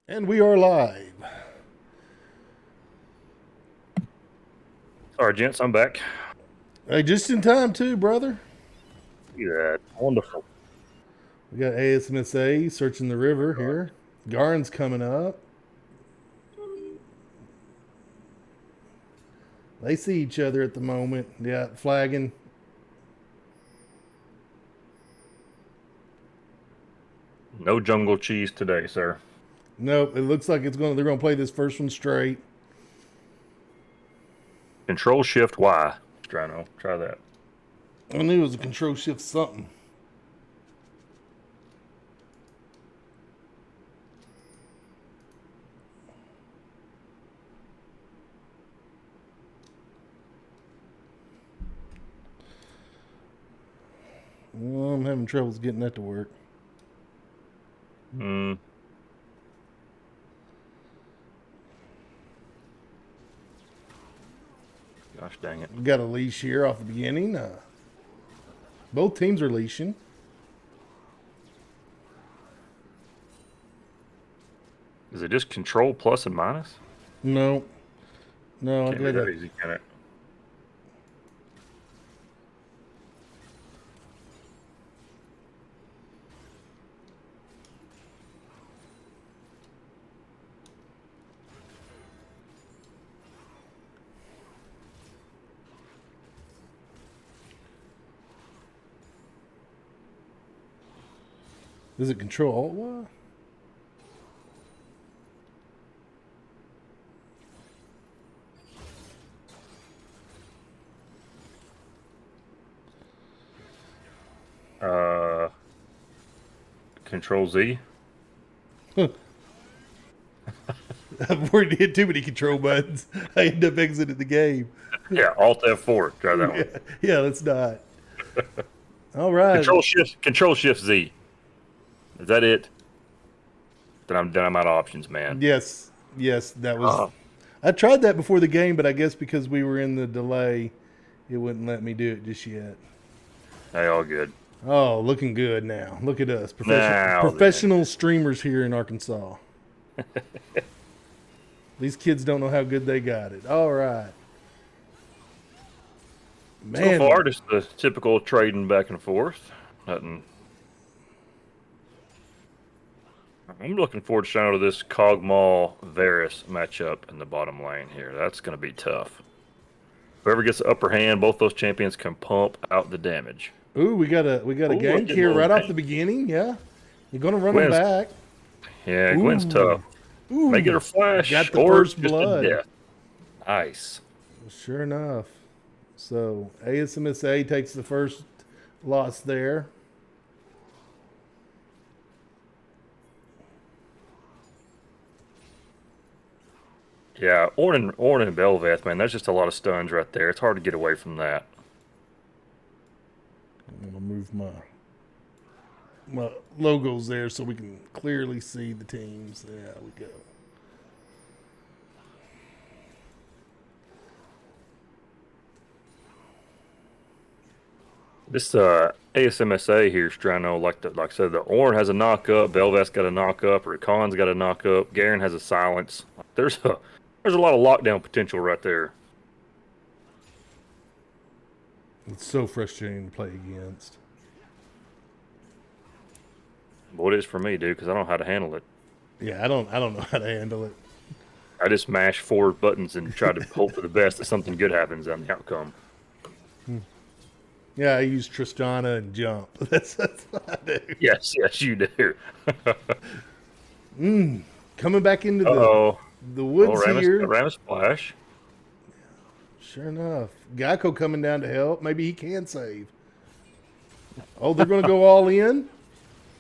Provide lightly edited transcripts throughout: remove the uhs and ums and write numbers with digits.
And we are live. All right, gents, I'm back. Hey, just in time too, brother. Look at that. Wonderful. We got ASMSA searching the river here. Garen's coming up. They see each other at the moment. Yeah, flagging. No jungle cheese today, sir. Nope, it looks like they're gonna play this first one straight. Control Shift Y. Try that. I knew it was a control shift something. Well, I'm having troubles getting that to work. Hmm. Gosh dang it. We got a leash here off the beginning. Both teams are leashing. Is it just Control plus and minus? No, no, I Can't be got that it. easy, can it? Is it control alt Y? Uh, Control Z. Before you hit too many control buttons, I end up exiting the game. Yeah, Alt F4. Try that one. Yeah, let's not. All right. Control Shift Z. Is that it? Then I'm out of options, man. Yes, yes, that was. Oh, I tried that before the game, but I guess because we were in the delay, it wouldn't let me do it just yet. hey, all good. Oh, looking good now. Look at us, Now then. professional streamers here in Arkansas. These kids don't know how good they got it. All right, man. So far, just the typical trading back and forth. Nothing. I'm looking forward to showing to this Cogmall Varus matchup in the bottom lane here. That's going to be tough. Whoever gets the upper hand, both those champions can pump out the damage. Ooh, we got a Ooh, gank here right off the beginning. Yeah, you're gonna run them Gwen's, back. yeah, Gwen's Ooh, tough. May get her flash got the or first just a blood. death. Nice. Sure enough. So ASMSA takes the first loss there. Yeah, Ornn and Belveth, man, that's just a lot of stuns right there. It's hard to get away from that. I'm gonna move my logos there so we can clearly see the teams. There we go. This ASMSA here is trying to know, like I said, the Ornn has a knock up, Belveth's got a knock up, Rakan's got a knock up, Garen has a silence. There's a lot of lockdown potential right there. It's so frustrating to play against. What it is for me, dude, because I don't know how to handle it. Yeah, I don't know how to handle it. I just mash four buttons and try to hope for the best that something good happens on the outcome. Yeah, I use Tristana and jump. That's what I do. Yes, yes, you do. Coming back into Uh-oh. the Oh, woods here. Ramus Splash. Sure enough, Geico coming down to help. Maybe he can save. Oh, they're going to go all in.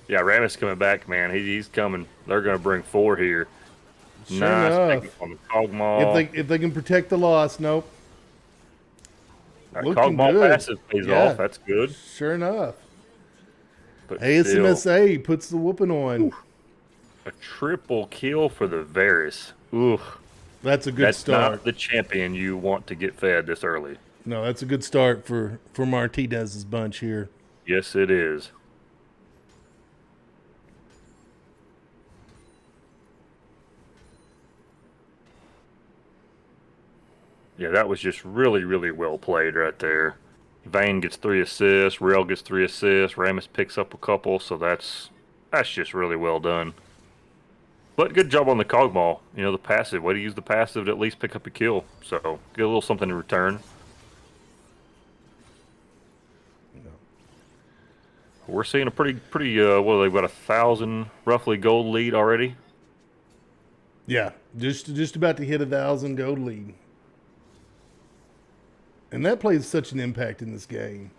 Yeah, Ramus coming back, man. He's coming. They're going to bring four here. Sure Nice enough. pick on the Cogmaw. If they can protect the loss, nope. Looking Cogmaw good. passive pays Yeah. off. That's good. Sure enough. But ASMSA puts the whooping on. a triple kill for the Varus. Ooh, That's a good that's start. not the champion you want to get fed this early. No, that's a good start for Martinez's bunch here. Yes, it is. Yeah, that was just really, really well played right there. Vane gets 3 assists, Real gets 3 assists, Ramis picks up a couple, so that's just really well done. But good job on the Cogmaw. You know, the passive. Way to use the passive to at least pick up a kill. So get a little something in return. We're seeing a pretty well, they've got 1,000 roughly gold lead already. Yeah, just about to hit 1,000 gold lead, and that plays such an impact in this game.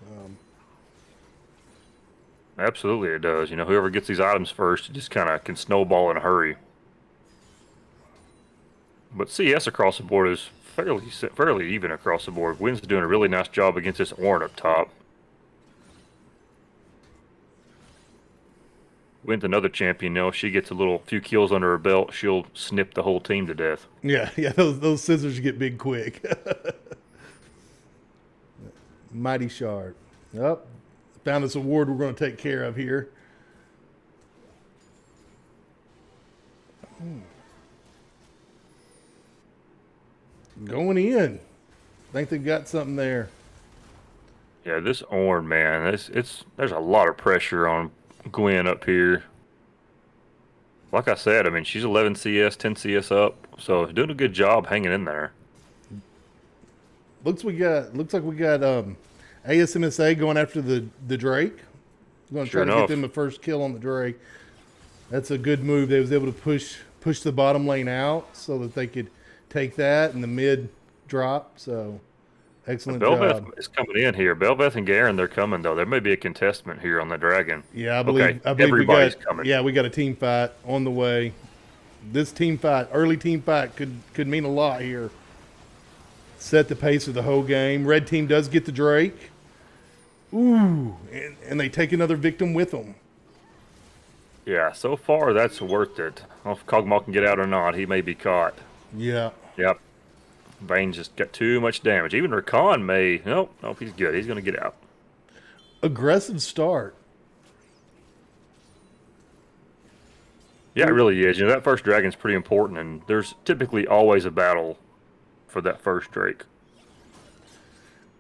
Absolutely, it does. You know, whoever gets these items first, it just kind of can snowball in a hurry. But CS across the board is fairly even across the board. Wynn's doing a really nice job against this Ornn up top. Wynn's another champion. You know, if she gets a few kills under her belt, she'll snip the whole team to death. Yeah, yeah, those scissors get big quick. Mighty sharp. Up, found this award we're going to take care of here. Going in. Think they've got something there. Yeah, this Ornn, man, there's a lot of pressure on Gwen up here. Like I said, I mean, she's 11 CS, 10 CS up, so doing a good job hanging in there. Looks like we got ASMSA going after the Drake. We're going to Sure try to enough. get them the first kill on the Drake. That's a good move. They was able to push the bottom lane out so that they could take that and the mid drop. So excellent Belveth job. is coming in here. Belveth and Garen, they're coming though. There may be a contestment here on the Dragon. Yeah, Okay, I believe everybody's coming. Yeah, we got a team fight on the way. This team fight, early team fight, could mean a lot here. Set the pace of the whole game. Red team does get the Drake. Ooh, and they take another victim with them. Yeah, so far that's worth it. I don't know if Kog'Maw can get out or not. He may be caught. Yeah. Yep. Vayne just got too much damage. Even Rakan may. Nope, he's good. He's going to get out. Aggressive start. Yeah, it really is. You know, that first dragon's pretty important, and there's typically always a battle for that first Drake.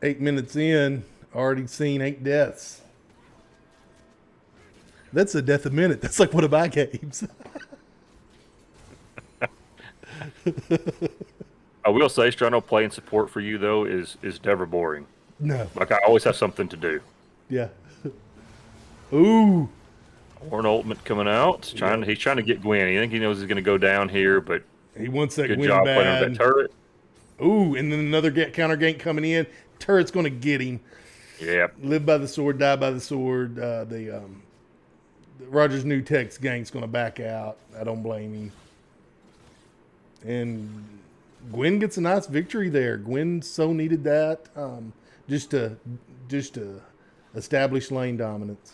8 minutes in, already seen 8 deaths. That's a death a minute. That's like one of my games. I will say, Strano playing support for you though is never boring. No. Like I always have something to do. Yeah. Ooh. Ornn ultimate coming out. He's trying to get Gwen. I think he knows he's going to go down here, but He wants that good win job playing on bad. that turret. Ooh, and then another counter gank coming in. Turret's going to get him. Yeah, Live by the sword, die by the sword. The Rogers New Text gank's going to back out. I don't blame him. And Gwen gets a nice victory there. Gwen so needed that just to establish lane dominance.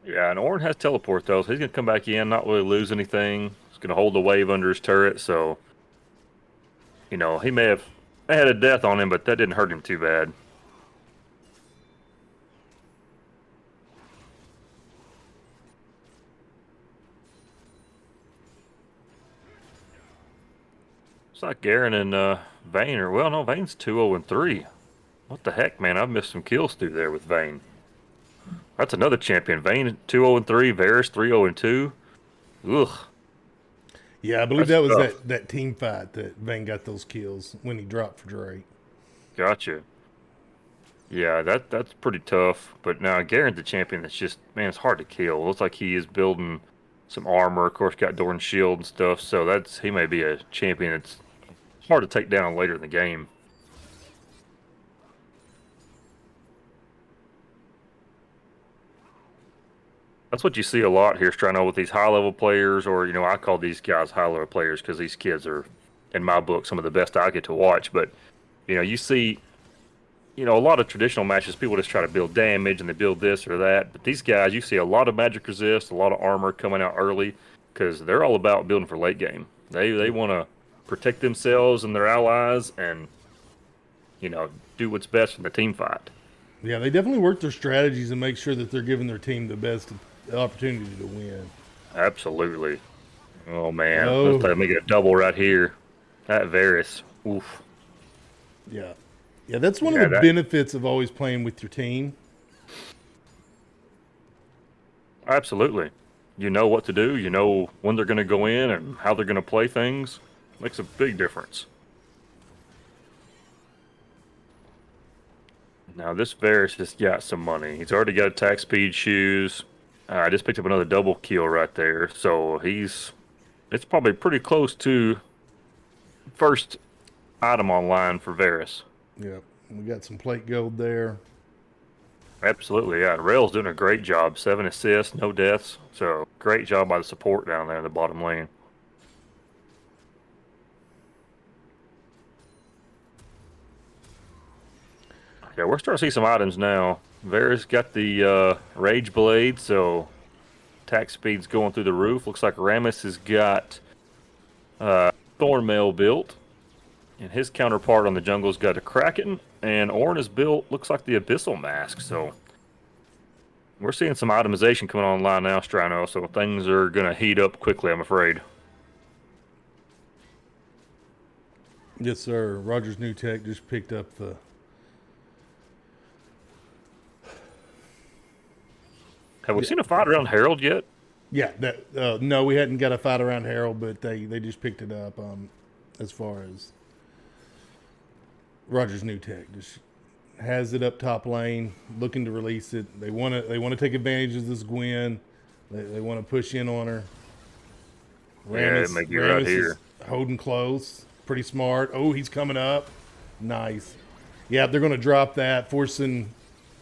yeah. And Ornn has teleport though, so he's going to come back in, not really lose anything. He's going to hold the wave under his turret, so you know he may have had a death on him, but that didn't hurt him too bad. It's like Garen and Vayne are, well, no, Vayne's 2-0-3. What the heck, man? I've missed some kills through there with Vayne. That's another champion. Vayne 2-0-3, Varus 3-0-2. Ugh. Yeah, I believe That's that was tough. that team fight that Vayne got those kills when he dropped for Drake. Gotcha. Yeah, that's pretty tough. But now Garen's the champion that's just, man, it's hard to kill. Looks like he is building some armor. Of course, got Doran's shield and stuff. So he may be a champion that's hard to take down later in the game. That's what you see a lot here, Strano, with these high-level players, or, you know, I call these guys high-level players because these kids are, in my book, some of the best I get to watch. But, you know, you see, you know, a lot of traditional matches, people just try to build damage and they build this or that. But these guys, you see a lot of magic resist, a lot of armor coming out early because they're all about building for late game. They want to protect themselves and their allies and, you know, do what's best in the team fight. Yeah, they definitely work their strategies and make sure that they're giving their team the best opportunity to win. Absolutely. Oh man, Oh. let's make it a double right here. That Varus. Oof. Yeah. Yeah, that's one of Yeah, the benefits of always playing with your team. absolutely. You know what to do. You know when they're going to go in and how they're going to play things. Makes a big difference. Now this Varys has got some money. He's already got attack speed shoes. I just picked up another double kill right there. So it's probably pretty close to first item online for Varys. Yeah. We got some plate gold there. Absolutely, yeah. Rail's doing a great job. 7 assists, no deaths. So great job by the support down there in the bottom lane. Yeah, we're starting to see some items now. Varys got the Rage Blade, so attack speed's going through the roof. Looks like Rammus has got Thornmail built, and his counterpart on the jungle's got a Kraken, and Ornn is built, looks like the Abyssal Mask. So we're seeing some itemization coming online now, Strano, so things are going to heat up quickly, I'm afraid. Yes, sir. Rogers New Tech just picked up the. Have we seen a fight around Herald yet? Yeah, that no, we hadn't got a fight around Harold, but they just picked it up. As far as Rogers New Tech just has it up top lane, looking to release it. They want to take advantage of this Gwen. They want to push in on her. Yeah, it may be right here. Is holding close, pretty smart. Oh, he's coming up, nice. Yeah, they're going to drop that, forcing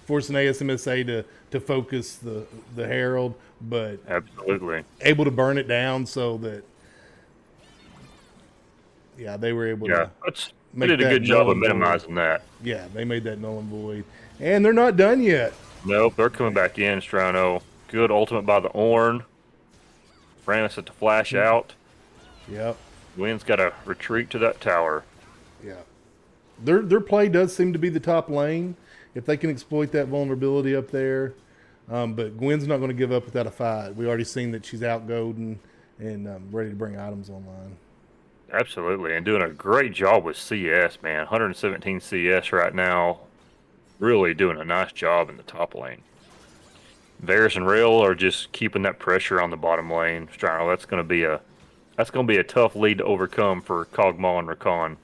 ASMSA to focus the Herald, but Absolutely able to burn it down so that they were able to they make did a that good job null of and void. minimizing that. Yeah, they made that null and void, and they're not done yet. Nope, they're coming back in, Strano. Good ultimate by the Ornn. Rammus at the flash out. Yep. Wynn's got to retreat to that tower. Yeah. Their play does seem to be the top lane if they can exploit that vulnerability up there. But Gwen's not going to give up without a fight. We already seen that she's out golden and ready to bring items online. Absolutely, and doing a great job with CS, man. 117 CS right now. Really doing a nice job in the top lane. Varys and Rail are just keeping that pressure on the bottom lane. Strano, that's going to be a tough lead to overcome for Kog'Maw and Rakan.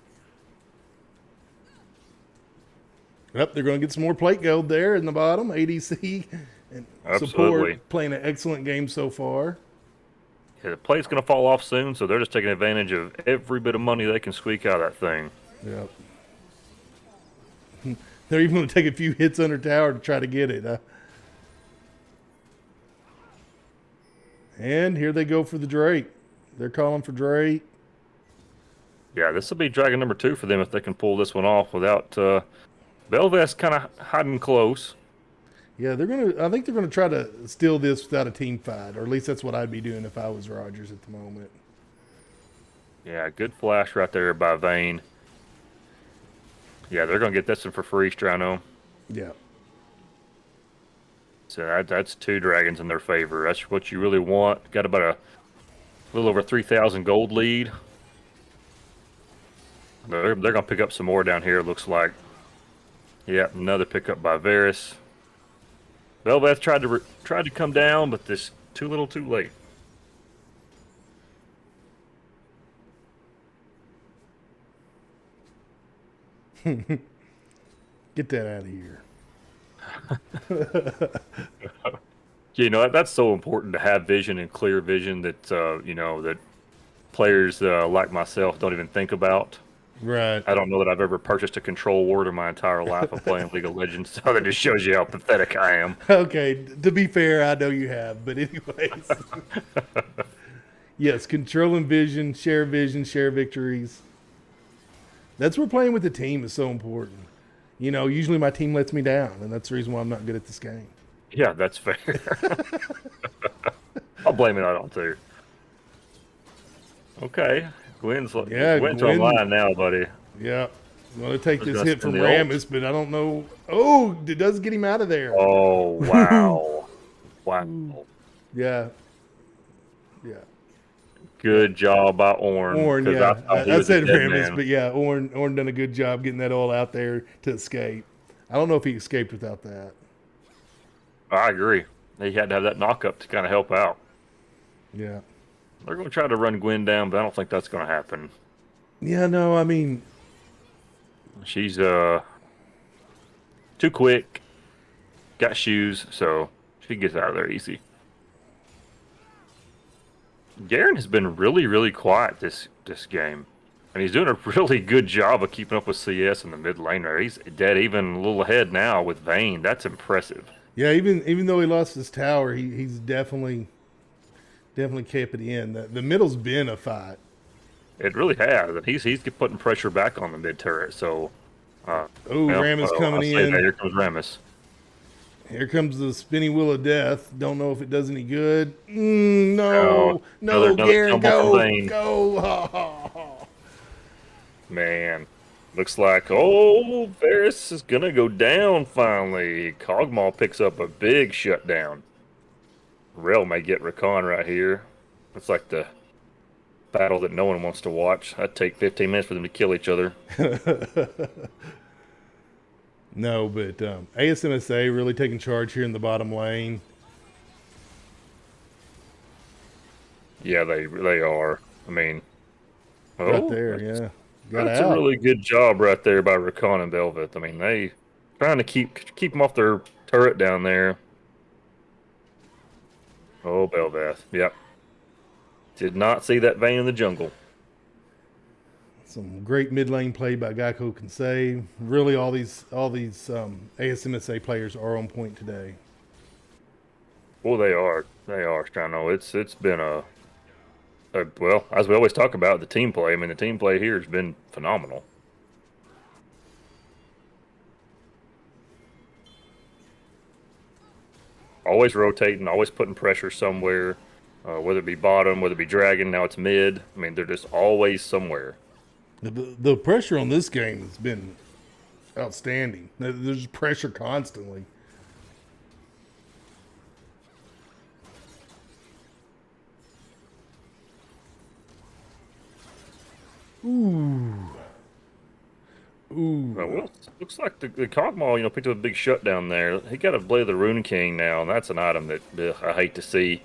Yep, they're going to get some more plate gold there in the bottom. ADC and Absolutely. support playing an excellent game so far. Yeah, the plate's going to fall off soon, so they're just taking advantage of every bit of money they can squeak out of that thing. Yep. They're even going to take a few hits under tower to try to get it. And here they go for the Drake. They're calling for Drake. Yeah, this will be dragon number 2 for them if they can pull this one off without Belvest kind of hiding close. Yeah, I think they're gonna try to steal this without a team fight, or at least that's what I'd be doing if I was Rogers at the moment. Yeah, good flash right there by Vayne. Yeah, they're gonna get this one for free, Strano. Yeah. So that's 2 dragons in their favor. That's what you really want. Got about a little over 3,000 gold lead. They're gonna pick up some more down here. It looks like. Yeah, another pickup by Varys. Velveth tried to come down, but this too little, too late. Get that out of here. You know, that's so important to have vision and clear vision that that players like myself don't even think about. Right. I don't know that I've ever purchased a control ward in my entire life of playing League of Legends, so that just shows you how pathetic I am. Okay, to be fair, I know you have, but anyways. Yes, control and vision, share victories. That's where playing with the team is so important. You know, usually my team lets me down, and that's the reason why I'm not good at this game. Yeah, that's fair. I'll blame it on too. Okay, Gwen's online now, buddy. Yeah, I'm going to take this gonna hit from spin the Rammus, but I don't know. Oh, it does get him out of there. Oh, wow. Wow. Yeah. Yeah. Good job by Orn, Orn, because I yeah, thought he I was a said dead Ramis, man. but yeah, Orn done a good job getting that all out there to escape. I don't know if he escaped without that. I agree. He had to have that knock up to kind of help out. Yeah, They're going to try to run Gwen down, but I don't think that's going to happen. yeah, no, I mean, She's too quick, got shoes, so she gets out of there easy. Garen has been really, really quiet this game, and he's doing a really good job of keeping up with CS in the mid lane there. He's dead even a little ahead now with Vayne. That's impressive. yeah, even though he lost his tower, he's definitely kept it in. The middle's been a fight. It really has, and he's putting pressure back on the mid turret. So, Oh, Ram is well, coming I say that in. here comes Rammus. Here comes the spinning wheel of death. Don't know if it does any good. Oh, No, no, another Garen, tumble from go, Vayne. go. Ha, ha, ha. Man, looks like Varys is gonna go down finally. Cogmaw picks up a big shutdown. Rel may get Rakan right here. It's like the battle that no one wants to watch. I'd take 15 minutes for them to kill each other. No, but ASMSA really taking charge here in the bottom lane. Yeah, they are. I mean, Right oh, there, yeah. Got that's a out. really good job right there by Rakan and Velvet. I mean, they trying to keep them off their turret down there. Oh, Belveth. Yep. Did not see that vein in the jungle. Some great mid lane play by Geico can say. Really, all these ASMSA players are on point today. Well, they are. They are, Strano. It's been well, as we always talk about the team play. I mean, the team play here has been phenomenal. Always rotating, always putting pressure somewhere, whether it be bottom, whether it be dragon. Now it's mid. I mean, they're just always somewhere. The pressure on this game has been outstanding. There's pressure constantly. Ooh. Ooh. Well, looks like the Cogmaw, picked up a big shutdown there. He got a Blade of the Rune King now, and that's an item that I hate to see.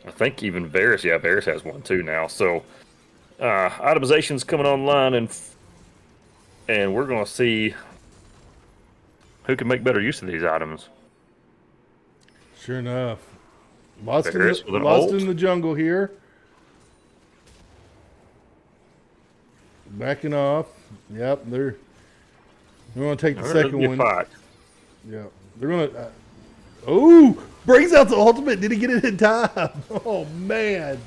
I think even Varys, yeah, Varys has one too now. So itemization's coming online, and we're gonna see who can make better use of these items. Sure enough. Lost Varys with an lost ult. in the jungle here. Backing off. Yep, they're going to take the second one. Fight. Yep, they're going to. Oh, brings out the ultimate. Did he get it in time? Oh man,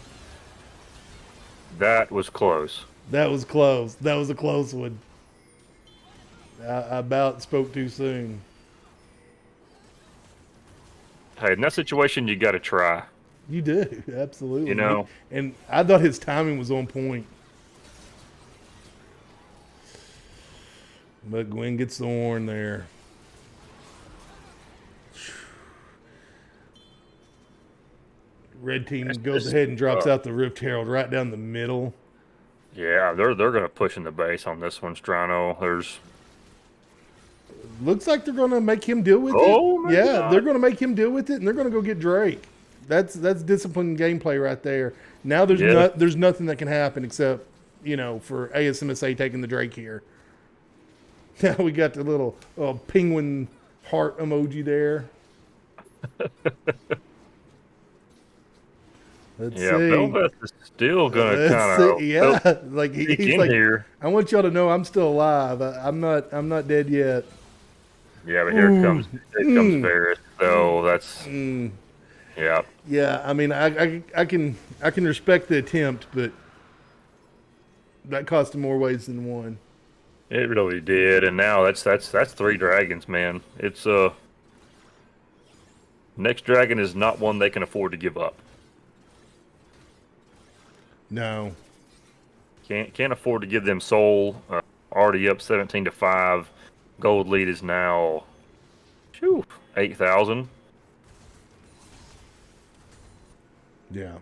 That was close. that was close. That was a close one. I about spoke too soon. Hey, in that situation, you got to try. You do absolutely. You know. And I thought his timing was on point. But Gwen gets the horn there. Red team goes ahead and drops out the Rift Herald right down the middle. Yeah, they're gonna push in the base on this one, Strano. There's Looks like they're going to make him deal with Oh, it. my Yeah, God. they're going to make him deal with it, and they're going to go get Drake. That's disciplined gameplay right there. Now there's nothing that can happen except for ASMSA taking the Drake here. Now we got the little penguin heart emoji there. Let's Yeah, see. Belveth is still gonna Let's kind of see. Yeah, like peek he's in like, here. I want y'all to know I'm still alive. I'm not dead yet. Yeah, but here comes Varys. So that's yeah. Yeah, I mean, I can respect the attempt, but that cost him more ways than one. It really did, and now that's 3 dragons, man. It's next dragon is not one they can afford to give up. No. Can't afford to give them soul. Already up 17-5. Gold lead is now 8,000. Yeah.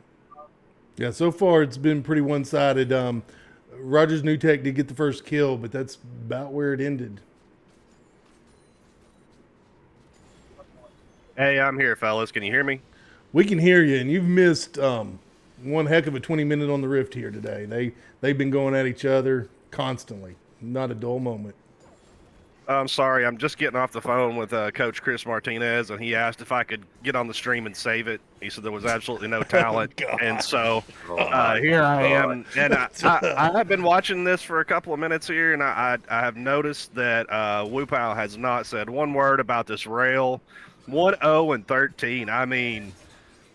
Yeah, so far it's been pretty one-sided. Rogers New Tech did get the first kill, but that's about where it ended. Hey, I'm here, fellas. Can you hear me? We can hear you, and you've missed one heck of a 20 minute on the Rift here today. They've been going at each other constantly, not a dull moment. I'm sorry. I'm just getting off the phone with Coach Chris Martinez, and he asked if I could get on the stream and save it. He said there was absolutely no talent, and so Oh my here I God. am. And I have been watching this for a couple of minutes here, and I have noticed that Wupao has not said one word about this rail. 1-0-13. I mean,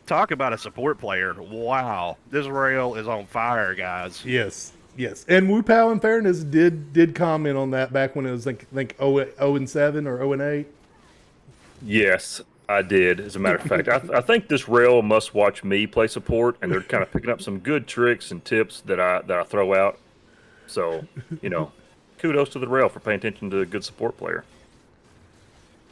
talk about a support player. Wow, this rail is on fire, guys. Yes, yes. And Wu Pao, in fairness, did comment on that back when it was like 0-7 or 0-8. Yes, I did. As a matter of fact, I think this rail must watch me play support, and they're kind of picking up some good tricks and tips that I throw out. So, kudos to the rail for paying attention to a good support player.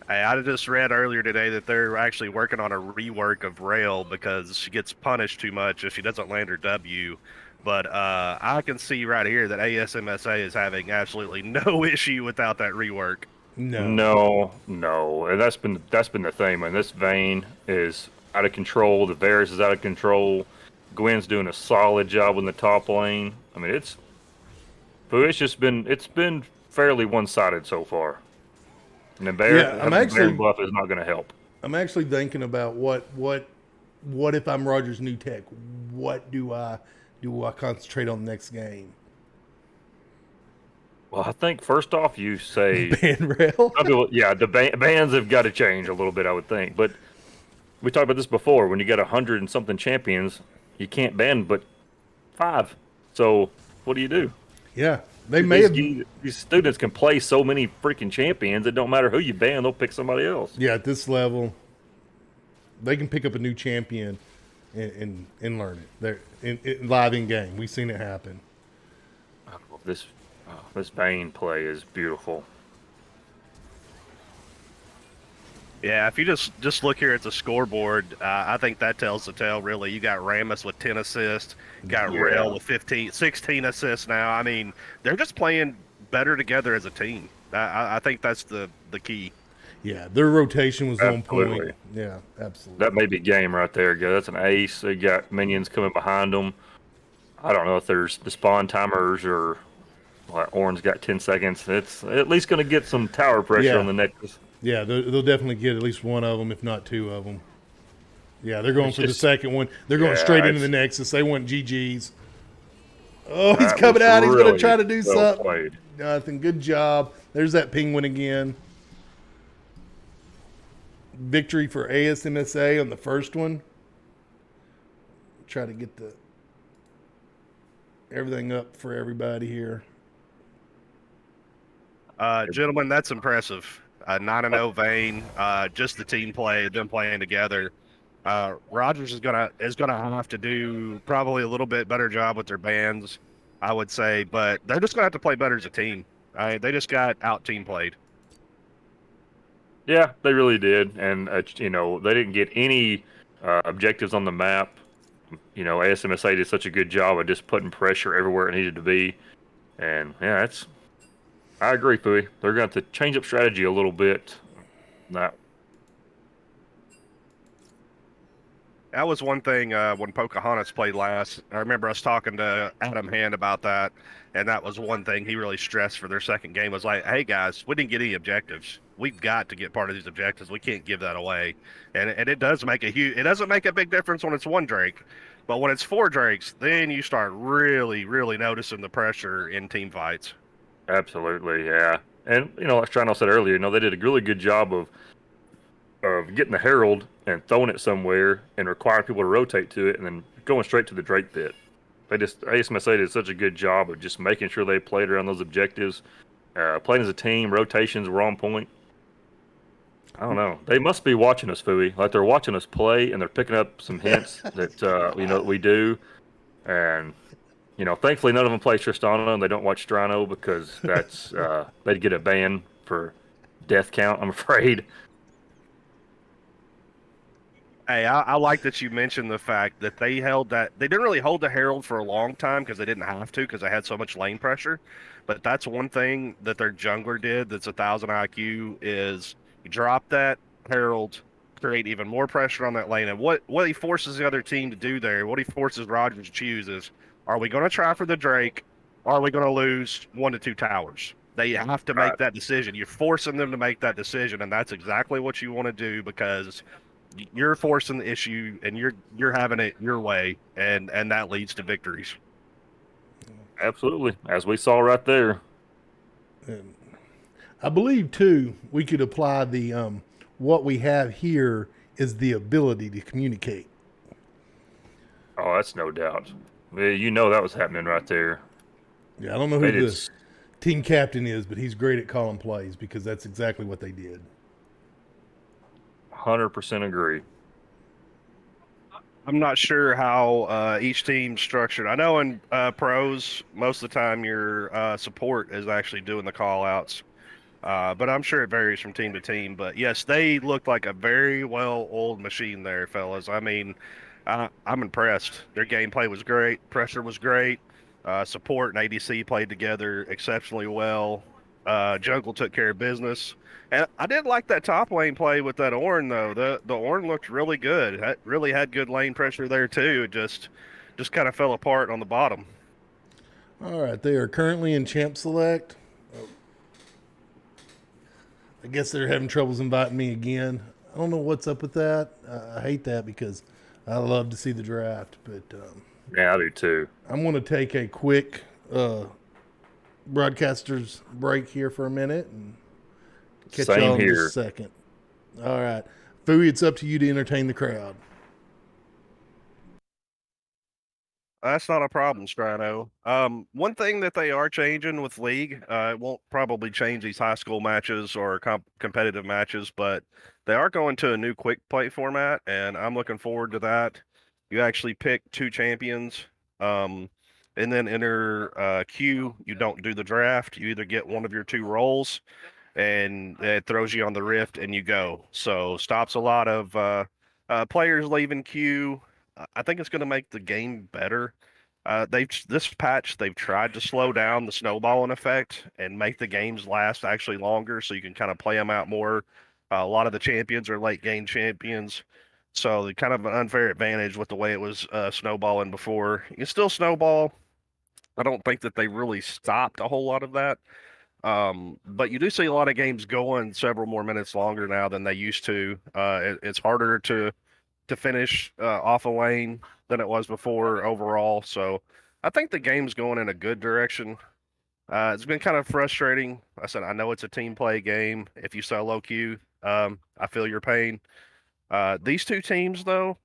Hey, I just read earlier today that they're actually working on a rework of Rail because she gets punished too much if she doesn't land her W. But I can see right here that ASMSA is having absolutely no issue without that rework. No. No, and that's been the thing, man. This Vayne is out of control. The Varus is out of control. Gwen's doing a solid job in the top lane. I mean, it's been fairly one-sided so far. And then Baron buff is not going to help. I'm actually thinking about what if I'm Rogers New Tech? What do I concentrate on the next game? Well, I think first off, you say Ban rail. yeah, the bans have got to change a little bit, I would think. But we talked about this before. When you got 100 and something champions, you can't ban but 5. So what do you do? Yeah, they may have. These students can play so many freaking champions. It don't matter who you ban; they'll pick somebody else. Yeah, at this level, they can pick up a new champion and learn it. They're live in game. We've seen it happen. Oh, this Vayne play is beautiful. Yeah, if you just look here at the scoreboard, I think that tells the tale, really. You got Ramus with 10 assists, got Rail with 16 assists now. I mean, they're just playing better together as a team. I think that's the key. Yeah, their rotation was Absolutely. on point. Yeah, absolutely. That may be game right there. That's an ace. They got minions coming behind them. I don't know if there's the spawn timers or Orange got 10 seconds. It's at least going to get some tower pressure on the Nexus. Yeah, they'll definitely get at least one of them, if not 2 of them. Yeah, they're going for the second one. They're going straight into the Nexus. They want GGs. Oh, he's coming out. He's going to try to do something. Played. Nothing. Good job. There's that penguin again. Victory for ASMSA on the first one. Try to get everything up for everybody here. Gentlemen, that's impressive. 9-0 Vayne, just the team play, them playing together. Rogers is gonna have to do probably a little bit better job with their bans, I would say, but they're just gonna have to play better as a team. They just got out team played. Yeah, they really did, and they didn't get any objectives on the map. ASMSA did such a good job of just putting pressure everywhere it needed to be, and yeah, I agree, Fui. They're going to have to change up strategy a little bit. That was one thing when Pocahontas played last. I remember us talking to Adam Hand about that, and that was one thing he really stressed for their second game was like, hey, guys, we didn't get any objectives. We've got to get part of these objectives. We can't give that away. And it does make it doesn't make a big difference when it's 1 Drake, but when it's 4 Drakes, then you start really, really noticing the pressure in team fights. Absolutely, yeah. And, like Strano said earlier, they did a really good job of getting the Herald and throwing it somewhere and requiring people to rotate to it and then going straight to the Drake pit. ASMSA did such a good job of just making sure they played around those objectives, playing as a team, rotations were on point. I don't know. They must be watching us, Fui. Like they're watching us play and they're picking up some hints that we do. And thankfully none of them play Tristana and they don't watch Strano because that's they'd get a ban for death count, I'm afraid. Hey, I like that you mentioned the fact that they held that they didn't really hold the Herald for a long time because they didn't have to because they had so much lane pressure. But that's one thing that their jungler did that's 1,000 IQ is you drop that Herald, create even more pressure on that lane. And what he forces the other team to do there, what he forces Rogers to choose is, are we going to try for the Drake? Or are we going to lose 1 to 2 towers? They have to make Right. that decision. You're forcing them to make that decision, and that's exactly what you want to do because you're forcing the issue and you're having it your way, and that leads to victories. Absolutely. As we saw right there. And I believe too we could apply the what we have here is the ability to communicate. Oh, that's no doubt. Yeah, you know that was happening right there. Yeah, I don't know who They did the team captain is, but he's great at calling plays because that's exactly what they did. 100% agree. I'm not sure how each team's structured. I know in pros, most of the time your support is actually doing the call outs. But I'm sure it varies from team to team. But yes, they looked like a very well-oiled machine there, fellas. I mean, I'm impressed. Their gameplay was great. Pressure was great. Support and ADC played together exceptionally well. Jungle took care of business. And I did like that top lane play with that Ornn though. The Ornn looked really good. That really had good lane pressure there too. It just kind of fell apart on the bottom. All right, they are currently in champ select. I guess they're having troubles inviting me again. I don't know what's up with that. I hate that because I love to see the draft, but Yeah, I do too. I'm going to take a quick broadcasters break here for a minute and catch Same y'all in just a here. second. All right, Fooey, it's up to you to entertain the crowd. That's not a problem, Strano. One thing that they are changing with League, it won't probably change these high school matches or competitive matches, but they are going to a new quick play format, and I'm looking forward to that. You actually pick 2 champions, um, and then enter queue. You don't do the draft. You either get one of your 2 roles, and it throws you on the rift and you go. So stops a lot of players leaving queue. I think it's going to make the game better. They've this patch they've tried to slow down the snowballing effect and make the games last actually longer, so you can kind of play them out more. A lot of the champions are late game champions, so the kind of an unfair advantage with the way it was snowballing before. You can still snowball. I don't think that they really stopped a whole lot of that. But you do see a lot of games going several more minutes longer now than they used to. It's harder to finish off a lane than it was before overall. So I think the game's going in a good direction. It's been kind of frustrating. I said I know it's a team play game. If you solo queue, I feel your pain. These 2 teams though,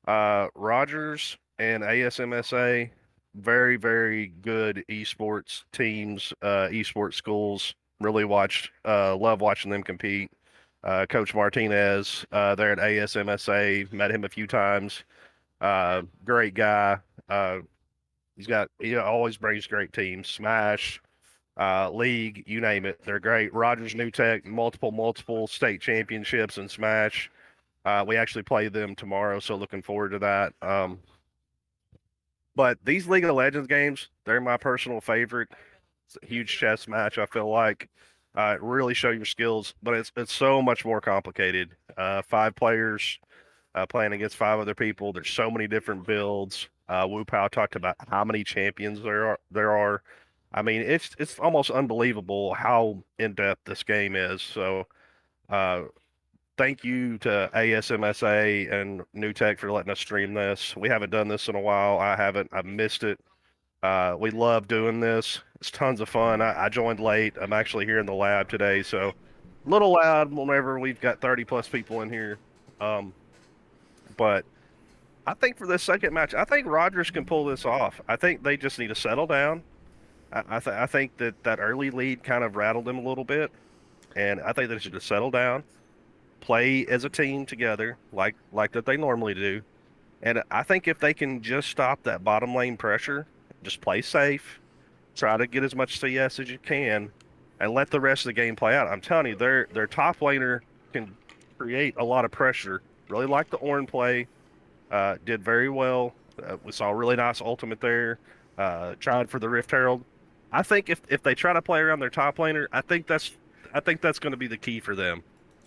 Rogers and ASMSA, very, very good esports teams, esports schools. Really love watching them compete. Coach Martinez, there at ASMSA, met him a few times. Great guy. Uh, he always brings great teams. Smash, League, you name it. They're great. Rogers New Tech, multiple state championships in Smash. We actually play them tomorrow, so looking forward to that. But these League of Legends games, they're my personal favorite. It's a huge chess match, I feel like. Really show your skills, but it's so much more complicated. 5 players playing against 5 other people. There's so many different builds. Wu Pao talked about how many champions there are. I mean, it's almost unbelievable how in depth this game is. So, uh, thank you to ASMSA and New Tech for letting us stream this. We haven't done this in a while. I haven't. I've missed it. We love doing this. It's tons of fun. I joined late. I'm actually here in the lab today, so a little loud whenever we've got 30 plus people in here. Um, but I think for this second match, I think Rogers can pull this off. I think they just need to settle down. I think that early lead kind of rattled them a little bit, and I think they should just settle down, play as a team together, like that they normally do. And I think if they can just stop that bottom lane pressure, just play safe, try to get as much CS as you can, and let the rest of the game play out. I'm telling you, their top laner can create a lot of pressure Really liked the Ornn play. Did very well. We saw a really nice ultimate there. Tried for the Rift Herald. I think if they try to play around their top laner, I think that's going to be the key for them.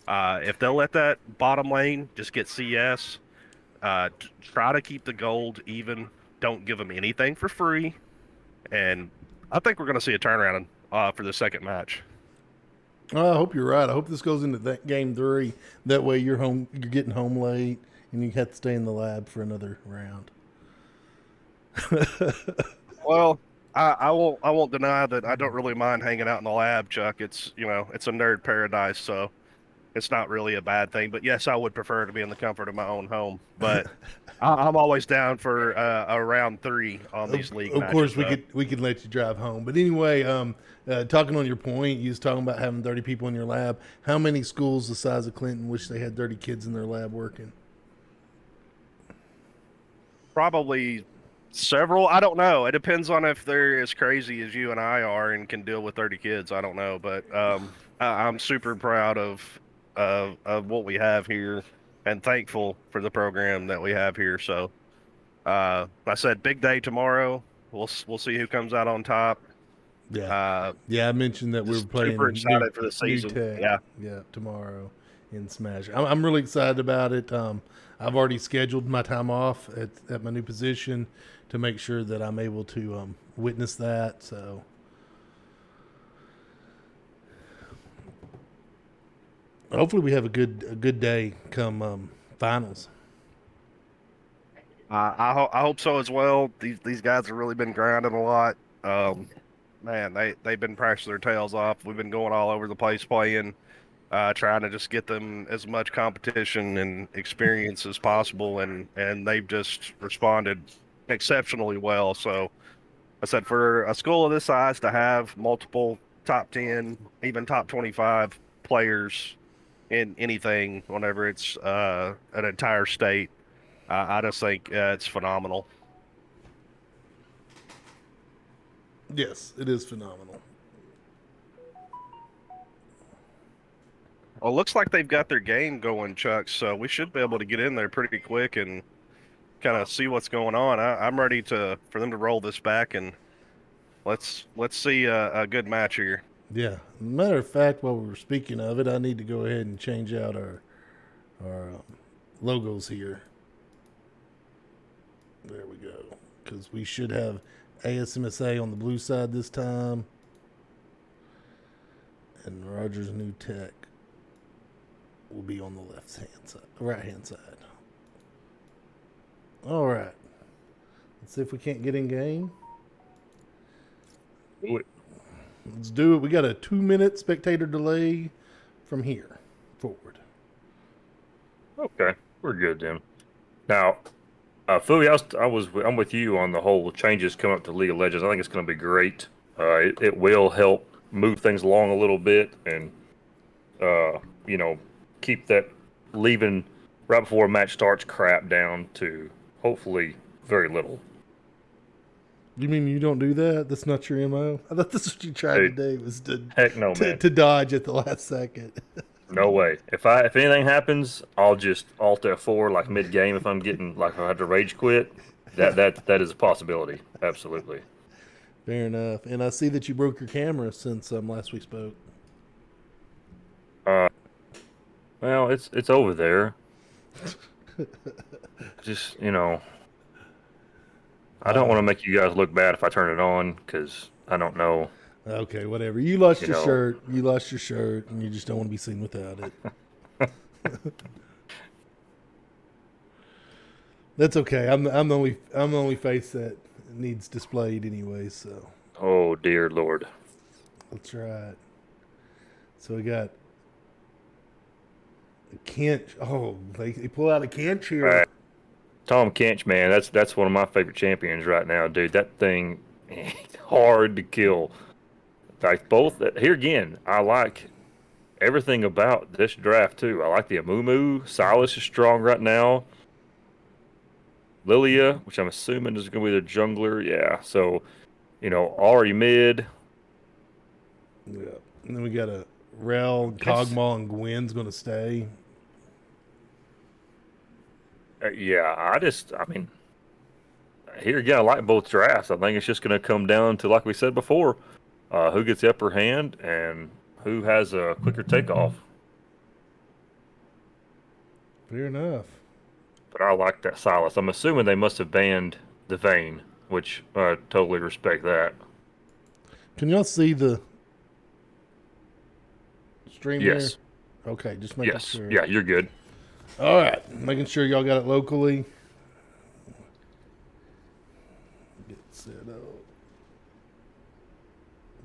If they'll let that bottom lane just get CS, try to keep the gold even. Don't give them anything for free, and I think we're going to see a turnaround for the second match. Oh, I hope you're right. I hope this goes into that game 3. That way you're home. You're getting home late, and you have to stay in the lab for another round. Well, I won't deny that I don't really mind hanging out in the lab, Chuck. It's it's a nerd paradise, so it's not really a bad thing. But yes, I would prefer to be in the comfort of my own home. But I'm always down for a round 3 on these league Of course, matches. Though. we could let you drive home. But anyway, talking on your point, you was talking about having 30 people in your lab. How many schools the size of Clinton wish they had 30 kids in their lab working? Probably several. I don't know. It depends on if they're as crazy as you and I are and can deal with 30 kids. I don't know, but I'm super proud of what we have here and thankful for the program that we have here. So, I said big day tomorrow. We'll see who comes out on top. Yeah, Uh, yeah. I mentioned that we were just super playing excited for the new season. tech. Yeah. Yeah, tomorrow in Smash. I'm really excited about it. I've already scheduled my time off at my new position to make sure that I'm able to witness that. So. Hopefully, we have a good day come finals. I hope so as well. These guys have really been grinding a lot. Man, they've been pressing their tails off. We've been going all over the place playing, trying to just get them as much competition and experience as possible, and they've just responded exceptionally well. So I said for a school of this size to have multiple top 10, even top 25 players in anything, whenever it's an entire state, I just think it's phenomenal. Yes, it is phenomenal. Well, it looks like they've got their game going, Chuck, so we should be able to get in there pretty quick and kind of see what's going on. I'm ready for them to roll this back and let's see a good match here. Yeah. Matter of fact, while we were speaking of it, I need to go ahead and change out our logos here. There we go. Because we should have ASMSA on the blue side this time, and Roger's new tech will be on the left hand side, right hand side. All right. Let's see if we can't get in game. Do it. Let's do it. We got a 2-minute spectator delay from here forward. Okay, we're good then. Now, Philly, I'm with you on the whole changes coming up to League of Legends. I think it's going to be great. It will help move things along a little bit, and keep that leaving right before a match starts crap down to hopefully very little. You mean you don't do that? That's not your MO? I thought that's what you tried Hey, today was heck no, man. to dodge at the last second. No way. If anything happens, I'll just alt F4 like mid game if I'm getting like I have to rage quit. That is a possibility. Absolutely. Fair enough. And I see that you broke your camera since last we spoke. Well, it's over there. Just I don't want to make you guys look bad if I turn it on because I don't know. Okay, whatever. You lost You your know. shirt. You lost your shirt, and you just don't want to be seen without it. That's okay. I'm the only face that needs displayed anyway. So Oh dear Lord. that's right. So we got a Kent. Oh, they pull out a Kent here. All right. Tom Kench, man, that's one of my favorite champions right now, dude. That thing hard to kill. Like both here again, I like everything about this draft too. I like the Amumu. Silas is strong right now. Lilia, which I'm assuming is going to be the jungler. Yeah, so already mid. Yeah. And then we got a Rel, Yes. Cogmaw, and Gwen's going to stay. Yeah, I mean, here again, I like both drafts. I think it's just going to come down to, like we said before, who gets the upper hand and who has a quicker takeoff. Fair enough. But I like that Silas. I'm assuming they must have banned the Vayne, which I totally respect that. Can y'all see the stream there? Yes. Okay, just making Yes. sure. Yeah, you're good. All right, making sure y'all got it locally. Get set up.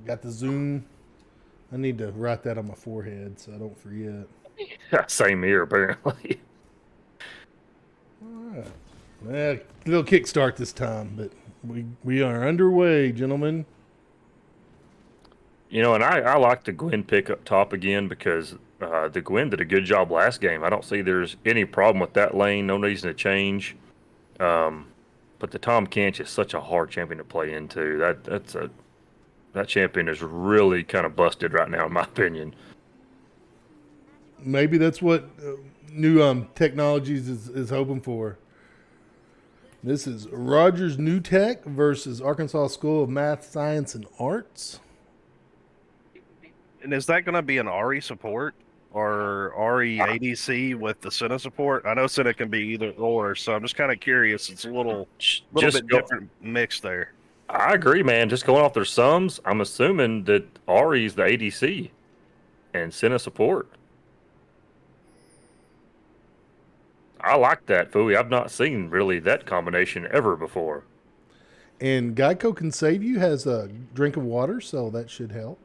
Got the Zoom. I need to write that on my forehead so I don't forget. Same here, apparently. All right. Little kickstart this time, but we are underway, gentlemen. You know, and I like the Gwen pick up top again because the Gwen did a good job last game. I don't see there's any problem with that lane. No reason to change. But the Tom Kench is such a hard champion to play into. That champion is really kind of busted right now, in my opinion. Maybe that's what new technologies is hoping for. This is Rogers New Tech versus Arkansas School of Math, Science, and Arts. And is that going to be an RE support or RE ADC with the Senna support? I know Senna can be either or, so I'm just kind of curious. It's a little Just bit go, different mix there. I agree, man. Just going off their sums, I'm assuming that Ari's the ADC and Senna support. I like that, Fooey. I've not seen really that combination ever before. And Geico Can Save You has a drink of water, so that should help.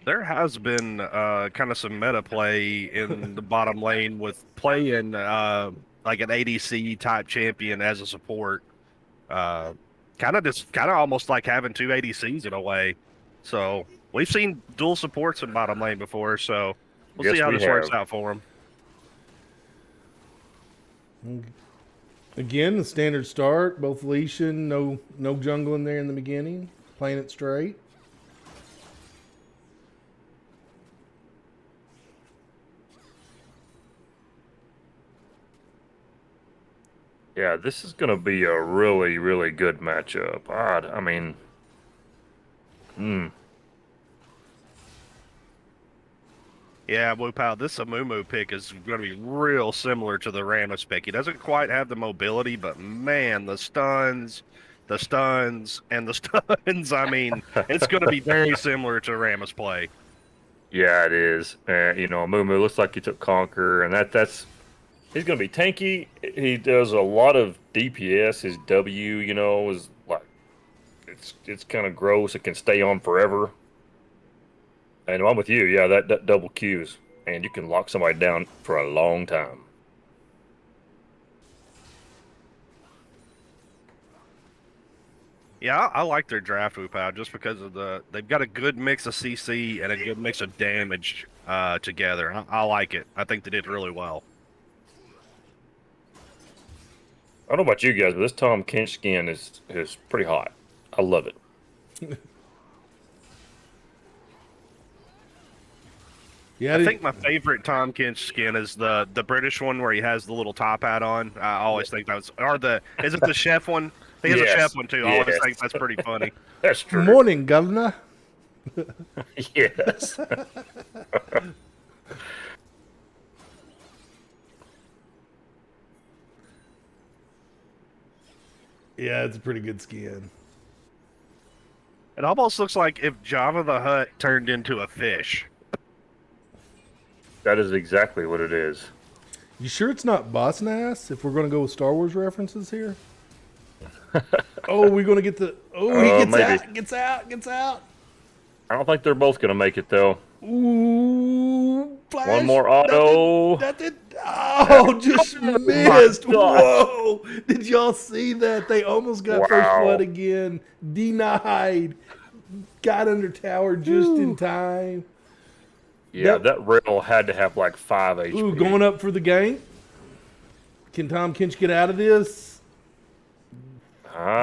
There has been kind of some meta play in the bottom lane with playing like an ADC type champion as a support. Kind of almost like having two ADCs in a way. So we've seen dual supports in bottom lane before, so we'll see Yes, how we this works have. out for them. Again, the standard start, both Lesion, no jungle in there in the beginning, playing it straight. Yeah, this is going to be a really, really good matchup. I mean, Yeah, Wupao, this Amumu pick is going to be real similar to the Rammus pick. He doesn't quite have the mobility, but man, the stuns, and the stuns. I mean, it's going to be very similar to Rammus play. yeah, it is. You know, Mumu looks like he took Conquer, and that's he's going to be tanky. He does a lot of DPS. His W, you know, is like it's kind of gross. It can stay on forever. And I'm with you. Yeah, that double Qs, and you can lock somebody down for a long time. Yeah, I like their draft Wupao just because of they've got a good mix of CC and a good mix of damage together. I like it. I think they did really well. I don't know about you guys, but this Tom Kench skin is pretty hot. I love it. Yeah, I think my favorite Tom Kench skin is the British one where he has the little top hat on. I always think that was, or is it the chef one? He has a Yes, chef one too. I always yes. think that's pretty funny. That's true. morning, Governor. Yes. Yeah, it's a pretty good skin. It almost looks like if Jabba the Hutt turned into a fish. That is exactly what it is. You sure it's not Boss Nass if we're going to go with Star Wars references here? Oh, we're going to get the... Oh, he gets out. Gets out. I don't think they're both going to make it, though. Ooh, flash. One more auto. Nothing. Oh, just missed. God. Whoa. Did y'all see that? They almost got first Wow. blood again. Denied. Got under tower just in time. Yeah, Yep. that rail had to have like 5 HP. Ooh, going up for the gank. Can Tom Kinch get out of this?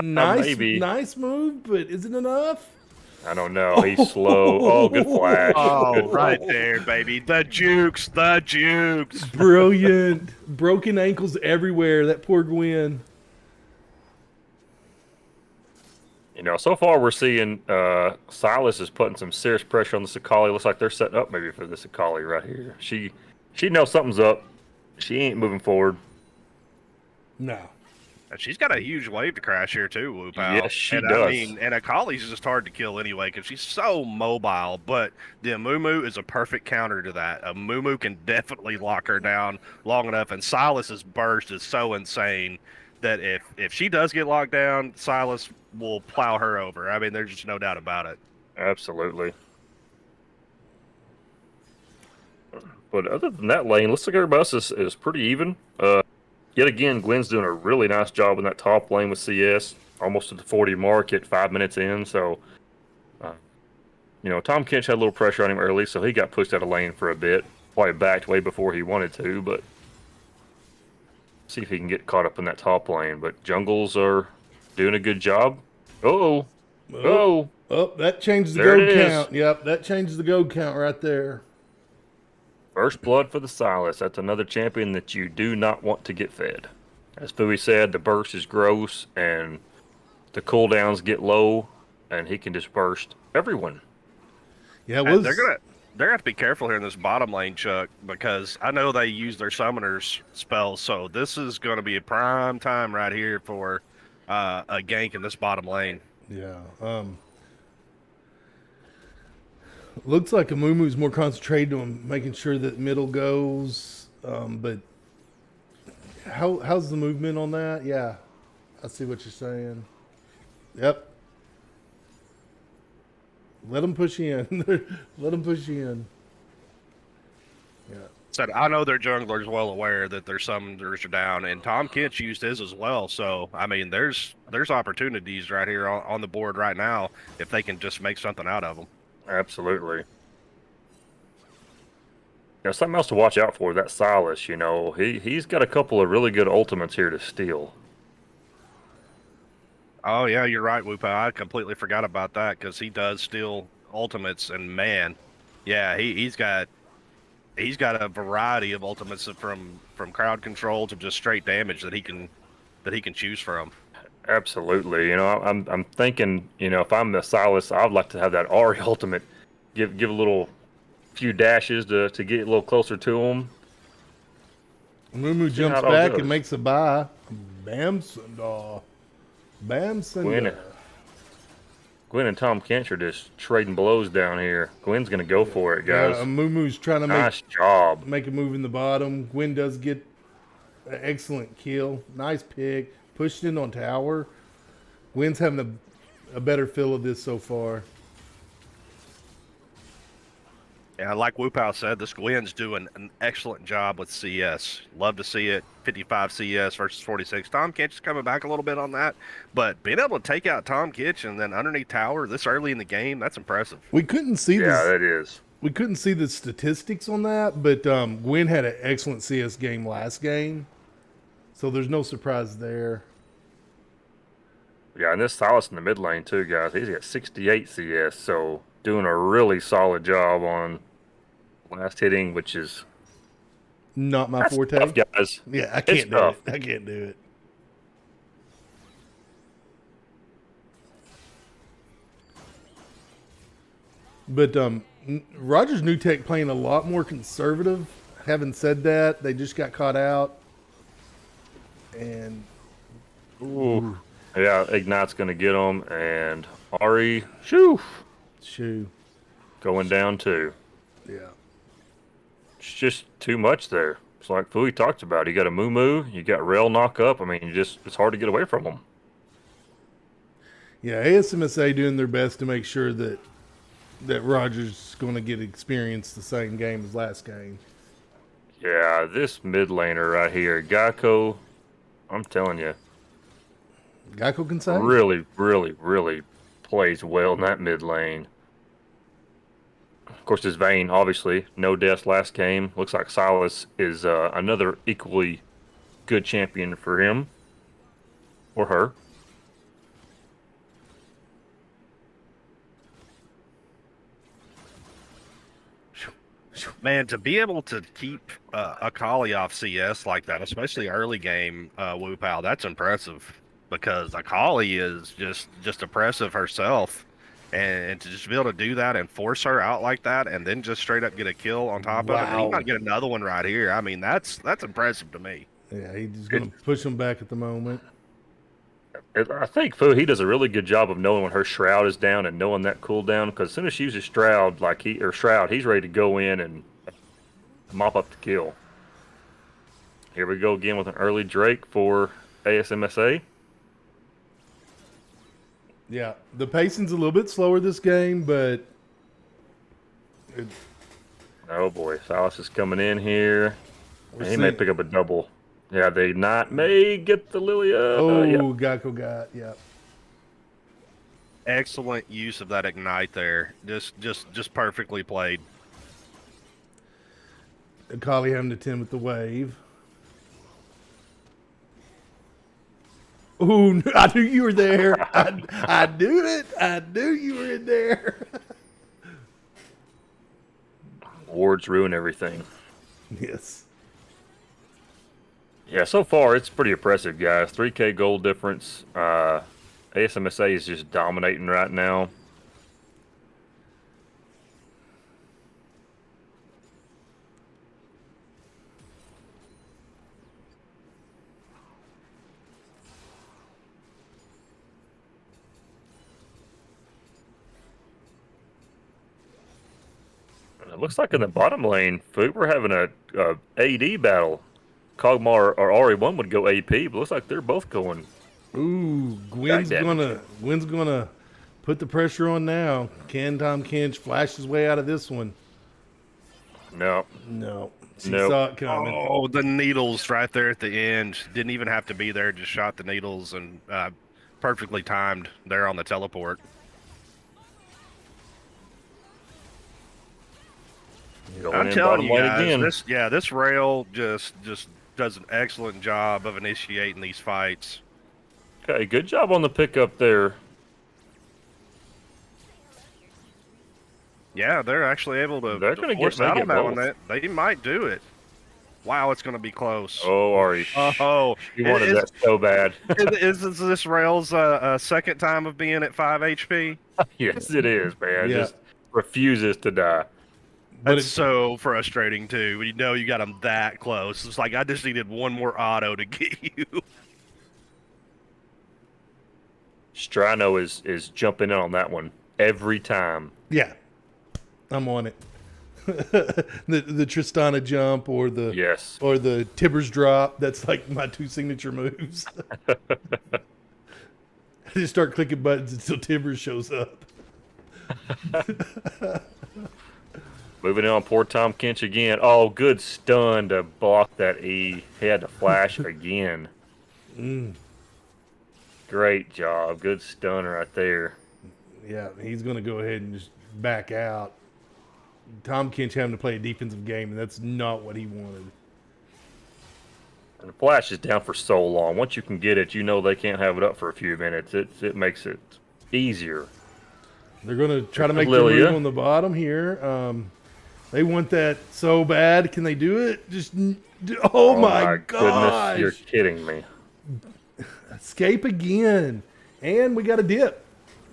Nice Maybe. move, but isn't enough. I don't know. He's slow. Oh, good flash. Good Oh, right flash. there, baby. The jukes, the jukes. Brilliant. Broken ankles everywhere. That poor Gwen. You know, so far we're seeing Silas is putting some serious pressure on the Sakali. Looks like they're setting up maybe for the Sakali right here. She knows something's up. She ain't moving forward. No. And she's got a huge wave to crash here too, Wu Pal. Yes, she And I does. mean, and a collie's just hard to kill anyway because she's so mobile. But the Amumu is a perfect counter to that. A Mumu can definitely lock her down long enough. And Silas's burst is so insane that if she does get locked down, Silas will plow her over. I mean, there's just no doubt about it. Absolutely. But other than that lane, looks like everybody else is pretty even. Yet again, Gwen's doing a really nice job in that top lane with CS, almost at the 40 mark at 5 minutes in. So, uh, you know, Tom Kinch had a little pressure on him early, so he got pushed out of lane for a bit. Probably backed way before he wanted to, but see if he can get caught up in that top lane. But jungles are doing a good job. Oh, Oh, oh, oh, that changed the there it gold is. count. Yep, that changes the gold count right there. First blood for the Silas. That's another champion that you do not want to get fed. As Fui said, the burst is gross and the cooldowns get low, and he can just burst everyone. Yeah, it And they're was. gonna have to be careful here in this bottom lane, Chuck, because I know they use their summoners spells. So this is gonna be a prime time right here for a gank in this bottom lane. Yeah. Looks like Amumu's more concentrated on making sure that middle goes. But how's the movement on that? Yeah, I see what you're saying. Yep. Let them push you in. Let them push you in. Yeah. Said I know their jungler's well aware that their summoners are down, and Tom Kent's used his as well. So I mean, there's opportunities right here on the board right now if they can just make something out of them. Absolutely. You know, something else to watch out for, that Silas, you know, he's got a couple of really good ultimates here to steal. Oh yeah, you're right, Wupa. I completely forgot about that because he does steal ultimates, and man, yeah, he's got a variety of ultimates from crowd control to just straight damage that he can choose from. Absolutely. You know, I'm thinking, you know, if I'm the Silas, I'd like to have that Ari ultimate. Give a little few dashes to get a little closer to him. Amumu See how jumps it all back and goes. makes a buy. Bamsunda. Gwen, Bamsunda. Gwen and Tom Kent are just trading blows down here. Gwen's gonna go for it, Yeah, guys. Amumu's trying to Nice job. make a move in the bottom. Gwen does get an excellent kill. Nice pick. Pushed in on tower. Gwen's having a better feel of this so far. Yeah, like Wupow said, this Gwen's doing an excellent job with CS. Love to see it. 55 CS versus 46. Tom Kitch is coming back a little bit on that, but being able to take out Tom Kitch and then underneath tower this early in the game, that's impressive. We couldn't see Yeah, this. that is. We couldn't see the statistics on that, but Gwen had an excellent CS game last game, so there's no surprise there. Yeah, and this Silas in the mid lane too, guys. He's got 68 CS, so doing a really solid job on last hitting, which is Not my that's forte. tough, guys. Yeah, I It's can't do tough. it. I can't do it. But Rogers New Tech playing a lot more conservative. Having said that, they just got caught out, and Ooh. Yeah, Ignite's gonna get him, and Ari, shoo, shoo, going down too. yeah, It's just too much there. It's like Fui talked about. You got a Moo, you got Rail knock up. I mean, it's hard to get away from them. yeah. ASMSA doing their best to make sure that Rogers is going to get experience the same game as last game. Yeah, this mid laner right here, Gakko, I'm telling you, Geico can say. really, really, really plays well in that mid lane. Of course, his Vayne, obviously, no deaths last game. Looks like Silas is another equally good champion for him or her. Man, to be able to keep a collie off CS like that, especially early game, Wu Pal, that's impressive because a collie is just impressive herself, and to just be able to do that and force her out like that, and then just straight up get a kill on top of it, and he Wow. might get another one right here. I mean, that's impressive to me. Yeah, he's It, going to push him back at the moment. I think Fu he does a really good job of knowing when her shroud is down and knowing that cooldown. Because as soon as she uses shroud, he's ready to go in and mop up the kill. Here we go again with an early Drake for ASMSA. Yeah, the pacing's a little bit slower this game, but Oh boy, Silas is coming in here. we're He may seeing. pick up a double. Yeah, they not may get the Lilia. Yeah. Oh, Gakko got, yeah. Excellent use of that ignite there, just perfectly played. Akali having to 10 with the wave. Ooh, I knew you were there. I knew it. I knew you were in there. Wards ruin everything. Yes. Yeah, so far it's pretty impressive, guys. 3K gold difference. ASMSA is just dominating right now. It looks like in the bottom lane, we're having a AD battle. Kog'Maw or RE1 would go AP, but looks like they're both going. Ooh, Damage. Gwen's gonna put the pressure on now. Can Tom Kench flash his way out of this one? No, No. She Nope. saw it coming. Oh, the needles right there at the end. Didn't even have to be there. Just shot the needles and perfectly timed there on the teleport. going I'm in telling bottom you lane guys, again. this rail just does an excellent job of initiating these fights. Okay, good job on the pickup there. Yeah, they're actually able They're to gonna force may out get on that one. both. They might do it. Wow, it's going to be close. Oh, Ari, Oh, she wanted that so bad. is this rail's second time of being at 5 HP? Yes, it is, man. Yeah. Just refuses to die. But That's it, so frustrating too. When you know you got them that close. It's like I just needed one more auto to get you. Strano is jumping in on that one every time. yeah, I'm on it. the Tristana jump or the Yes. Tibbers drop. That's like my two signature moves. I just start clicking buttons until Tibbers shows up. Moving in on poor Tom Kinch again. Oh, good stun to block that E. He had to flash again. Great job. Good stun right there. Yeah, he's going to go ahead and just back out. Tom Kinch having to play a defensive game, and that's not what he wanted. And the flash is down for so long. Once you can get it, you know they can't have it up for a few minutes. It makes it easier. They're going to try to make the Lilia. move on the bottom here. They want that so bad. Can they do it? Oh my gosh. goodness, you're kidding me. Escape again. And we got a dip.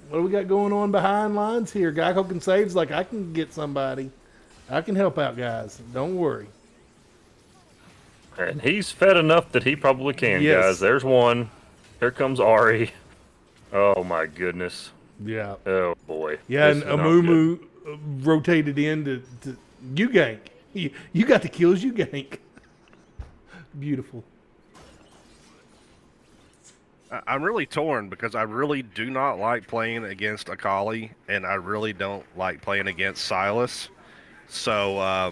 What do we got going on behind lines here? Geico can saves like I can get somebody. I can help out, guys. Don't worry. And he's fed enough that he probably can, Yes. guys. There's one. Here comes Ari. Oh my goodness. Yeah. Oh boy. Yeah, This and is not good. Amumu rotated in to you gank. You got the kills, you gank. Beautiful. I'm really torn because I really do not like playing against Akali, and I really don't like playing against Silas. So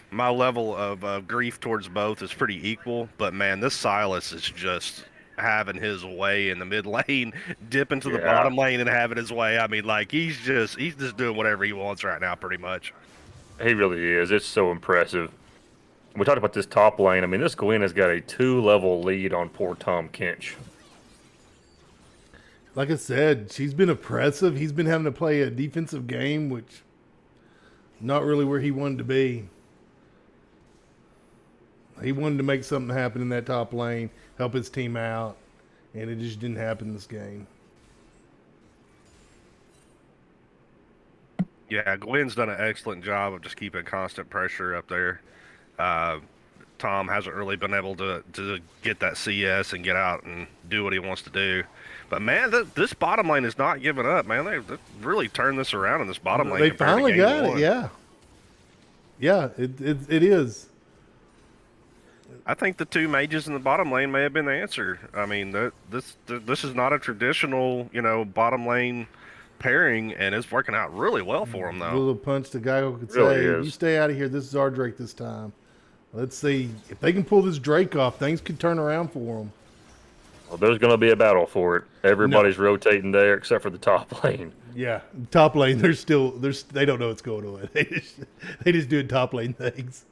my level of grief towards both is pretty equal. But man, this Silas is just having his way in the mid lane, dipping to the Yeah. bottom lane and having his way. I mean, like he's just doing whatever he wants right now, pretty much. He really is. It's so impressive. We talked about this top lane. I mean, this Gwen has got a 2-level lead on poor Tom Kinch. Like I said, she's been oppressive. He's been having to play a defensive game, which Not really where he wanted to be. He wanted to make something happen in that top lane, help his team out, and it just didn't happen this game. Yeah, Gwen's done an excellent job of just keeping constant pressure up there. Uh, Tom hasn't really been able to get that CS and get out and do what he wants to do. But man, this bottom lane is not giving up, man. They really turned this around in this bottom lane. They compared to finally game got one. it, yeah. Yeah, it is. I think the two mages in the bottom lane may have been the answer. I mean, this is not a traditional, bottom lane pairing, and it's working out really well for them, A though. little punch the guy who could Really say, is. "You stay out of here. This is our Drake this time." Let's see if they can pull this Drake off. Things could turn around for them. Well, there's going to be a battle for it. Everybody's rotating there except for the top lane. Yeah, top lane. They don't know what's going on. They just doing top lane things.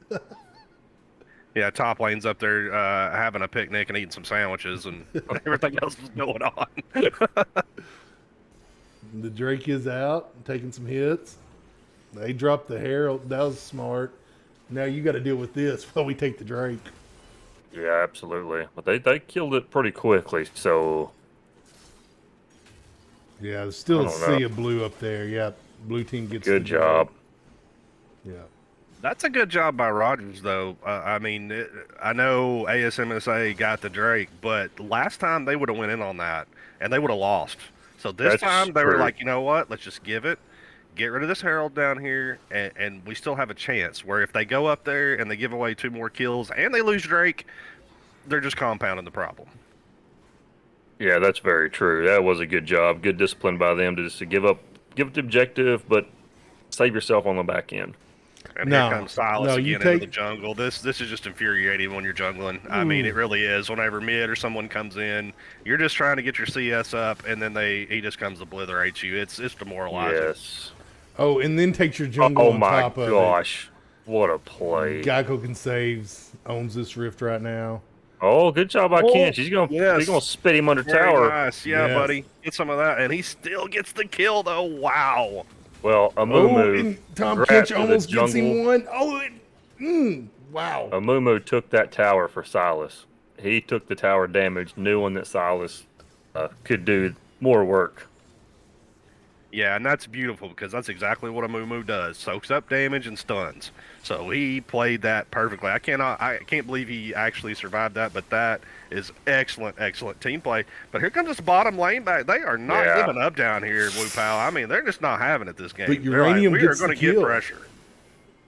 Yeah, top lane's up there having a picnic and eating some sandwiches, and everything else is going on. The Drake is out, taking some hits. They dropped the Herald. That was smart. Now you got to deal with this while we take the Drake. Yeah, absolutely. But they killed it pretty quickly, so Yeah, there's still I a don't know. sea of blue up there. Yeah, blue team gets good the job. Yeah. That's a good job by Rogers, though. I mean, I know ASMSA got the Drake, but last time they would have went in on that, and they would have lost. So this That's time they were true. like, you know what? Let's just give it, get rid of this Herald down here, and we still have a chance. Where if they go up there and they give away 2 more kills and they lose Drake, they're just compounding the problem. Yeah, that's very true. That was a good job. Good discipline by them to just to give the objective, but save yourself on the back end. And No, here comes Silas no, you again into take- the jungle. This is just infuriating when you're jungling. I mean, it really is. Whenever mid or someone comes in, you're just trying to get your CS up, and then he just comes to blitherate you. It's demoralizing. Yes. Oh, and then takes your jungle Oh on my top of gosh. What a it. play. Geico can saves, owns this rift right now. Oh, good job by Ken. She's gonna spit him under Very tower. nice. Yeah, Yes. buddy. Get some of that. And he still gets the kill, though. Wow. Well, Oh, Amumu and Tom grabbed Kitch to the almost gets him jungle. one. Oh, wow. Amumu took that tower for Silas. He took the tower damage, knowing that Silas could do more work. Yeah, and that's beautiful because that's exactly what a Moo does. Soaks up damage and stuns. So he played that perfectly. I can't believe he actually survived that, but that is excellent team play. But here comes this bottom lane back. They are not Yeah. giving up down here, Wu Pal. I mean, they're just not having it this game. But They're like, Uranium we are gets going the to get kill. pressure.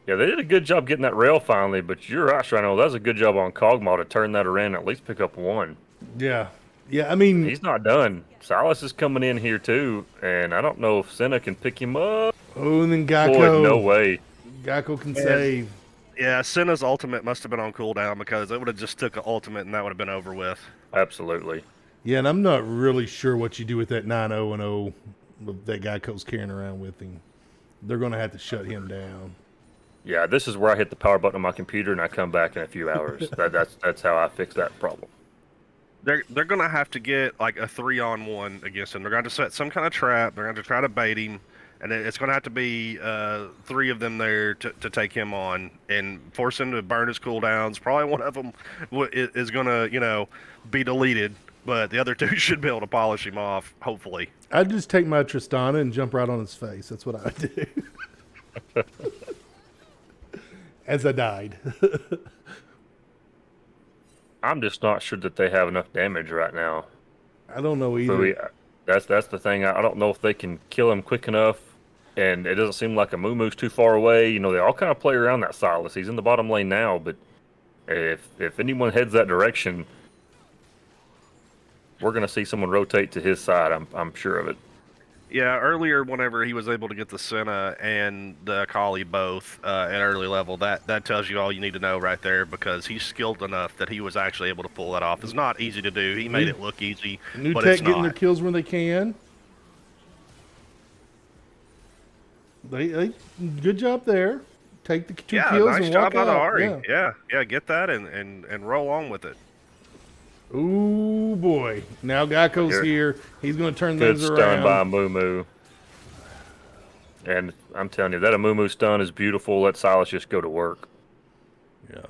Yeah, they did a good job getting that rail finally, but you're right, Shrino. That's a good job on Cogmaw to turn that around and at least pick up one. Yeah. Yeah, I mean, He's not done. Silas is coming in here too, and I don't know if Senna can pick him up. oh, and then Boy, Geico. no way. Geico can save. Yeah, Senna's ultimate must have been on cooldown because it would have just took an ultimate and that would have been over with. Absolutely. Yeah, and I'm not really sure what you do with that 9-0 and 0 that Geico's carrying around with him. They're going to have to shut him down. Yeah, this is where I hit the power button on my computer and I come back in a few hours. That's how I fix that problem. They're gonna have to get like a 3-on-1 against him. They're going to set some kind of trap. They're going to try to bait him, and it's going to have to be 3 of them there to take him on and force him to burn his cooldowns. Probably one of them is going to be deleted, but the other 2 should be able to polish him off. Hopefully. I'd just take my Tristana and jump right on his face. That's what I would do. As I died. I'm just not sure that they have enough damage right now. I don't know either. That's the thing. I don't know if they can kill him quick enough, and it doesn't seem like Amumu's too far away. You know, they all kind of play around that Silas. He's in the bottom lane now, but if anyone heads that direction, we're going to see someone rotate to his side. I'm sure of it. Yeah, earlier whenever he was able to get the Senna and the Akali both at early level, that tells you all you need to know right there because he's skilled enough that he was actually able to pull that off. It's not easy to do. He made it look easy, New but Tech it's getting not. their kills when they can. They good job there. Take the 2 Yeah, kills nice and job walk by the out. Ari. Yeah. Yeah, get that and roll on with it. Ooh boy! Now Geico's here. He's going to turn Good those stun by around. Mumu. And I'm telling you, that Amumu stun is beautiful. Let Silas just go to work. Yeah.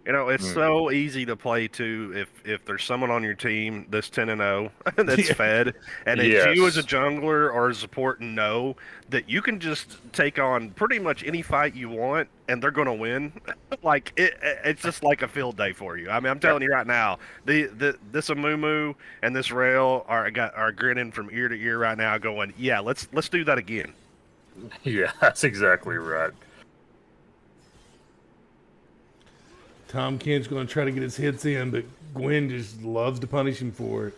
You know, it's Mm. so easy to play too if there's someone on your team that's 10-0 that's Yeah. fed, and that you as a Yes. jungler or a support know that you can just take on pretty much any fight you want and they're gonna win. Like it's just like a field day for you. I mean, I'm telling you right now, the this Amumu and this Rail are grinning from ear to ear right now, going, yeah, let's do that again. Yeah, that's exactly right. Tom Kent's going to try to get his hits in, but Gwen just loves to punish him for it.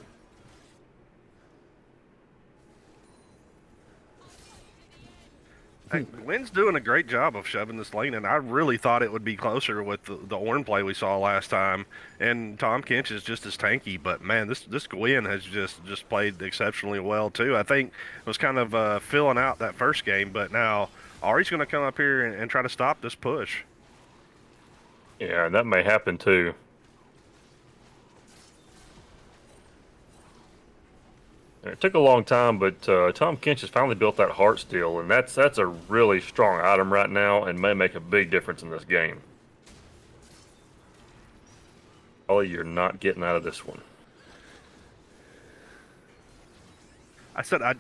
Hey, Lynn's doing a great job of shoving this lane, and I really thought it would be closer with the Ornn play we saw last time. And Tom Kinch is just as tanky, but man, this Gwen has just played exceptionally well too. I think was kind of filling out that first game, but now Ari's going to come up here and try to stop this push. Yeah, that may happen too. It took a long time, but Tom Kinch has finally built that heart steel, and that's a really strong item right now, and may make a big difference in this game. Ollie, you're not getting out of this one. I said I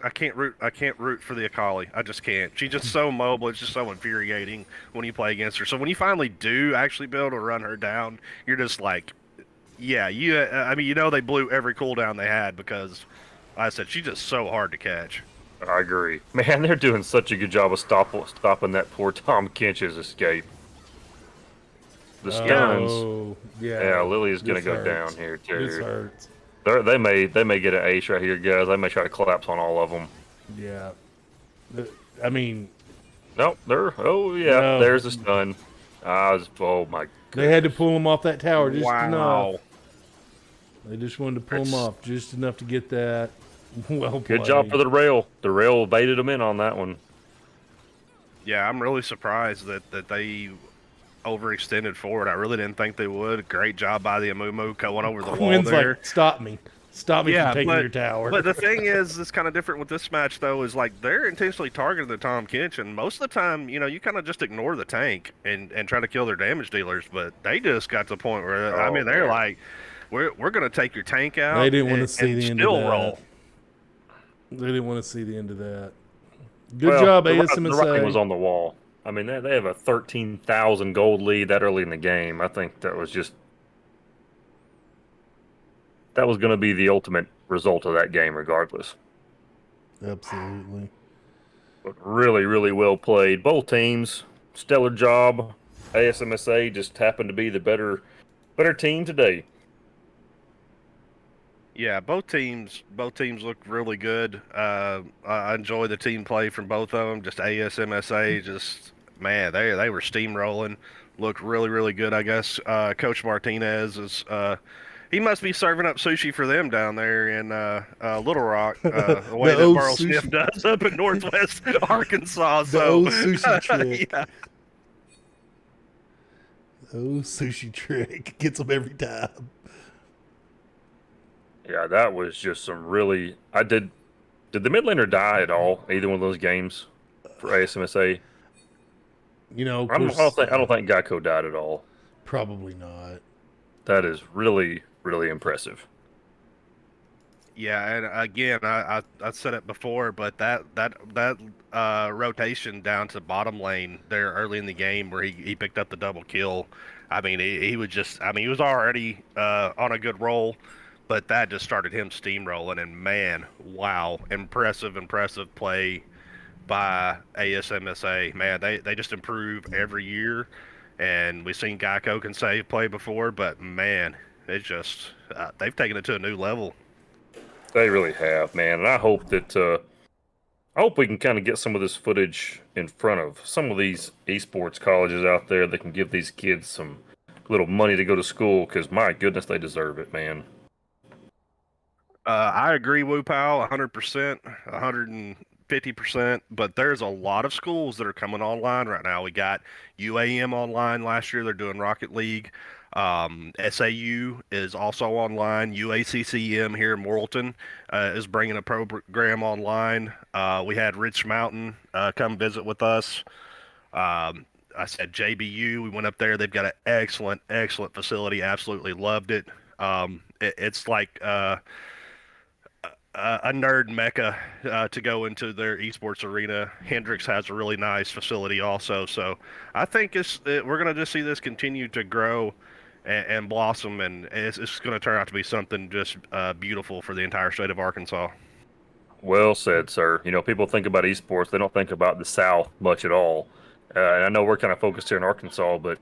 can't root for the Akali. I just can't. She's just so mobile. It's just so infuriating when you play against her. So when you finally do actually be able to run her down, you're just like, yeah, you. I mean, you know, they blew every cooldown they had because, like I said, she's just so hard to catch. I agree. Man, they're doing such a good job of stopping that poor Tom Kinch's escape. The stuns. Oh, yeah. Yeah, Lily's gonna This go hurts. down here This too. hurts. They may get an ace right here, guys. They may try to collapse on all of them. Yeah. I mean, Nope, oh yeah, no. there's the stun. Oh my They had to goodness. pull him off that tower just enough. Wow. They just wanted to pull him That's- off just enough to get that. Well played. Good job for the rail. The rail baited them in on that one. Yeah, I'm really surprised that they overextended forward. I really didn't think they would. Great job by the Amumu going over the wall Quinn's there. like, stop me. Stop me Yeah, from taking but your tower. but the thing is, it's kind of different with this match though. Is like they're intentionally targeting the Tom Kinch, and most of the time, you know, you kind of just ignore the tank and try to kill their damage dealers. But they just got to the point where I Oh, mean, they're man. like, we're gonna take your tank out. They didn't want to and, see and the end still of that. roll. They didn't want to see the end of that. Good Well, job, the ASMSA. writing was on the wall. I mean, they have a 13,000 gold lead that early in the game. I think that was going to be the ultimate result of that game, regardless. Absolutely. But really, really well played. Both teams, stellar job. ASMSA just happened to be the better team today. Yeah, both teams look really good. I enjoy the team play from both of them. Just ASMSA, just man, they were steamrolling. Looked really really good. I guess Coach Martinez is he must be serving up sushi for them down there in Little Rock, the way The that old Burl sushi- Sniff does up in Northwest Arkansas. The So old sushi trick. yeah, The old sushi trick. Gets them every time. Yeah, that was just some really. I did. Did the mid laner die at all? Either one of those games for ASMSA? You know, of I course, don't think Geico died at all. probably not. That is really, really impressive. yeah, and again, I said it before, but that rotation down to bottom lane there early in the game where he picked up the double kill. I mean, he was just, I mean, he was already on a good roll, but that just started him steamrolling. And man, wow, impressive play by ASMSA. Man, they just improve every year, and we've seen Geico can save play before, but man, it's just they've taken it to a new level. They really have, man. And I hope we can kind of get some of this footage in front of some of these esports colleges out there that can give these kids some little money to go to school. Because my goodness, they deserve it, man. I agree, Wu Pal, 100%, 150%. But there's a lot of schools that are coming online right now. We got UAM online last year. They're doing Rocket League. SAU is also online. UACCM here in Morrilton is bringing a program online. We had Rich Mountain come visit with us. Um, I said JBU. We went up there. They've got an excellent, excellent facility. Absolutely loved it. It's like a nerd mecca to go into their esports arena. Hendrix has a really nice facility also. So I think we're going to just see this continue to grow and blossom, and it's going to turn out to be something just beautiful for the entire state of Arkansas. Well said, sir. You know, people think about esports, they don't think about the South much at all. And I know we're kind of focused here in Arkansas, but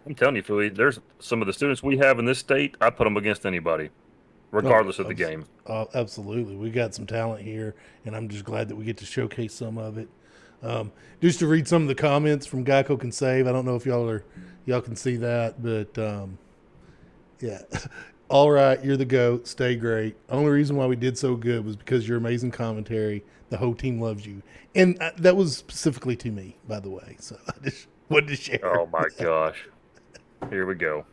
I'm telling you, Philly, there's some of the students we have in this state, I put them against anybody, Oh, regardless of the game. absolutely. We got some talent here, and I'm just glad that we get to showcase some of it. Just to read some of the comments from Geico Can Save. I don't know if y'all can see that, but yeah. All right, you're the GOAT. Stay great. Only reason why we did so good was because your amazing commentary. The whole team loves you, and that was specifically to me, by the way. So I just wanted to share. Oh my gosh. Here we go.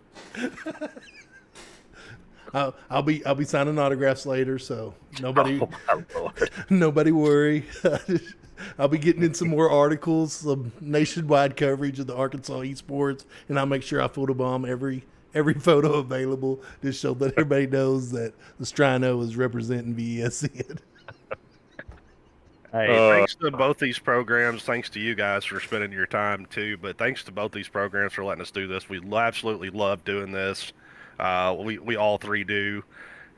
I'll be signing autographs later, so nobody Oh my Lord. nobody worry. I'll be getting in some more articles, some nationwide coverage of the Arkansas esports, and I'll make sure I photobomb every photo available just so that everybody knows that the Strino is representing VESN. Hey, thanks to both these programs. Thanks to you guys for spending your time too. But thanks to both these programs for letting us do this. We absolutely love doing this. We all three do.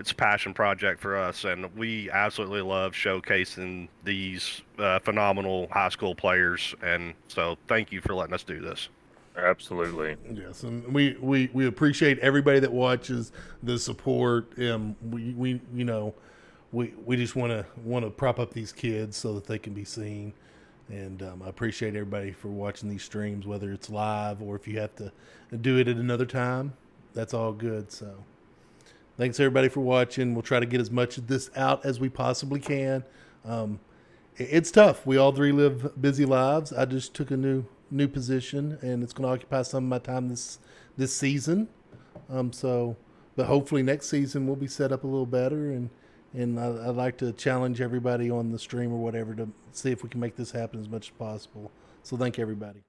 It's a passion project for us, and we absolutely love showcasing these phenomenal high school players. And so, thank you for letting us do this. Absolutely. Yes, and we appreciate everybody that watches, the support. We you know we just want to prop up these kids so that they can be seen. And I appreciate everybody for watching these streams, whether it's live or if you have to do it at another time. That's all good. So thanks everybody for watching. We'll try to get as much of this out as we possibly can. It's tough. We all three live busy lives. I just took a new position, and it's going to occupy some of my time this season. But hopefully next season we'll be set up a little better, and I'd like to challenge everybody on the stream or whatever to see if we can make this happen as much as possible. So thank you, everybody.